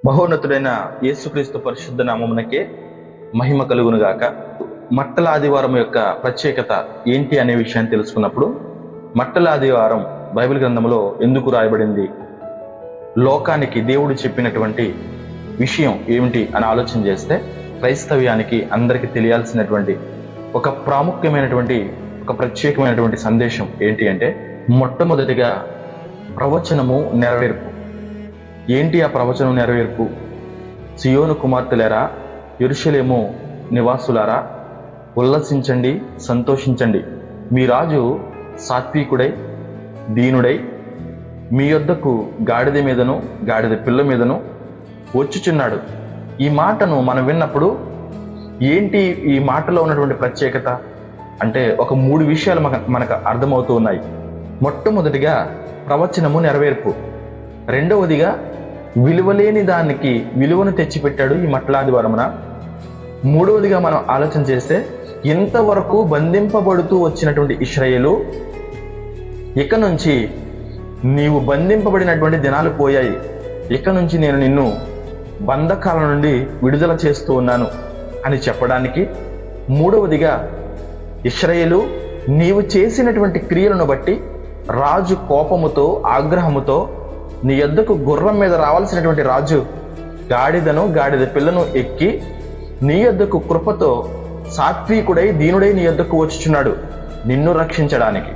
మహోన్నతుడైన యేసుక్రీస్తు పరిశుద్ధ నామమునకే మహిమ కలుగునుగాక. మట్టల ఆదివారం యొక్క ప్రత్యేకత ఏంటి అనే విషయాన్ని తెలుసుకున్నప్పుడు, మట్టల ఆదివారం బైబిల్ గ్రంథంలో ఎందుకు రాయబడింది, లోకానికి దేవుడు చెప్పినటువంటి విషయం ఏమిటి అని ఆలోచన చేస్తే, క్రైస్తవ్యానికి అందరికీ తెలియాల్సినటువంటి ఒక ప్రాముఖ్యమైనటువంటి ఒక ప్రత్యేకమైనటువంటి సందేశం ఏంటి అంటే, మొట్టమొదటిగా ప్రవచనము నెరవేర్పు. ఏంటి ఆ ప్రవచనం నెరవేర్పు? సియోను కుమార్తెలారా, యెరూషలేము నివాసులారా, ఉల్లసించండి, సంతోషించండి. మీ రాజు సాత్వికుడై దీనుడై మీ యొద్దకు గాడిద మీదను గాడిద పిల్ల మీదను వచ్చుచున్నాడు. ఈ మాటను మనం విన్నప్పుడు ఏంటి ఈ మాటలో ఉన్నటువంటి ప్రత్యేకత అంటే, ఒక 3 విషయాలు మనకు అర్థమవుతూ ఉన్నాయి. మొట్టమొదటిగా ప్రవచనము నెరవేర్పు. రెండవదిగా విలువలేని దానికి విలువను తెచ్చిపెట్టాడు ఈ మట్టల ఆదివారమున. మూడవదిగా మనం ఆలోచన చేస్తే, ఇంతవరకు బంధింపబడుతూ వచ్చినటువంటి ఇశ్రాయేలు, ఇక నుంచి నీవు బంధింపబడినటువంటి దినాలు పోయాయి, ఇక నుంచి నేను నిన్ను బంధకాల నుండి విడుదల చేస్తూ ఉన్నాను అని చెప్పడానికి. మూడవదిగా, ఇశ్రాయేలు, నీవు చేసినటువంటి క్రియలను బట్టి రాజు కోపముతో ఆగ్రహముతో నీ యొద్దకు గుర్రం మీద రావాల్సినటువంటి రాజు గాడిదను గాడిద పిల్లను ఎక్కి నీ యొద్దకు కృపతో సాత్వికుడై దీనుడై నీ యొద్దకు వచ్చుచున్నాడు. నిన్ను రక్షించడానికి,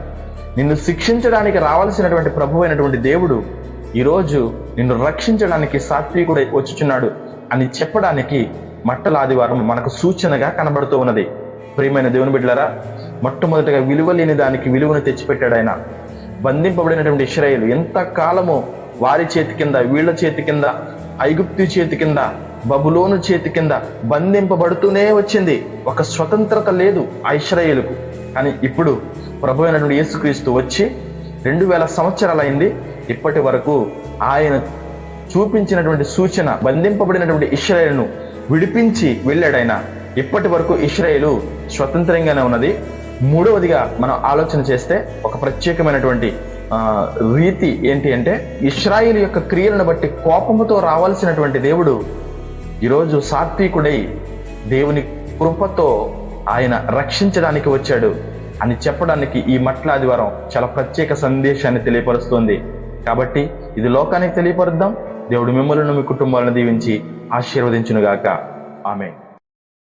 నిన్ను శిక్షించడానికి రావాల్సినటువంటి ప్రభు అయినటువంటి దేవుడు ఈరోజు నిన్ను రక్షించడానికి సాత్వికుడై వచ్చుచున్నాడు అని చెప్పడానికి మట్టల ఆదివారం మనకు సూచనగా కనబడుతూ ఉన్నది. ప్రియమైన దేవుని బిడ్డలారా, మొట్టమొదటిగా విలువ లేని దానికి విలువను తెచ్చిపెట్టాడు ఆయన. బంధింపబడినటువంటి ఇశ్రాయేలు ఎంతకాలము వారి చేతి కింద, వీళ్ళ చేతి కింద, ఐగుప్తు చేతి కింద, బబులోను చేతి కింద బంధింపబడుతూనే వచ్చింది. ఒక స్వతంత్రత లేదు ఆ ఇశ్రాయేలుకు. కానీ ఇప్పుడు ప్రభు అయినటువంటి యేసుక్రీస్తు వచ్చి 2000 సంవత్సరాలైంది. ఇప్పటి వరకు ఆయన చూపించినటువంటి సూచన, బంధింపబడినటువంటి ఇశ్రాయేలును విడిపించి వెళ్ళాడు ఆయన. ఇప్పటి వరకు ఇశ్రాయేలు స్వతంత్రంగానే ఉన్నది. మూడవదిగా మనం ఆలోచన చేస్తే, ఒక ప్రత్యేకమైనటువంటి రీతి ఏంటి అంటే, ఇశ్రాయేలు యొక్క క్రియలను బట్టి కోపముతో రావాల్సినటువంటి దేవుడు ఈరోజు సాత్వికుడై దేవుని కృపతో ఆయన రక్షించడానికి వచ్చాడు అని చెప్పడానికి ఈ మట్టల ఆదివారం చాలా ప్రత్యేక సందేశాన్ని తెలియపరుస్తుంది. కాబట్టి ఇది లోకానికి తెలియపరుద్దాం. దేవుడు మిమ్మల్ని, మీ కుటుంబాలను దీవించి ఆశీర్వదించునుగాక. ఆమేన్.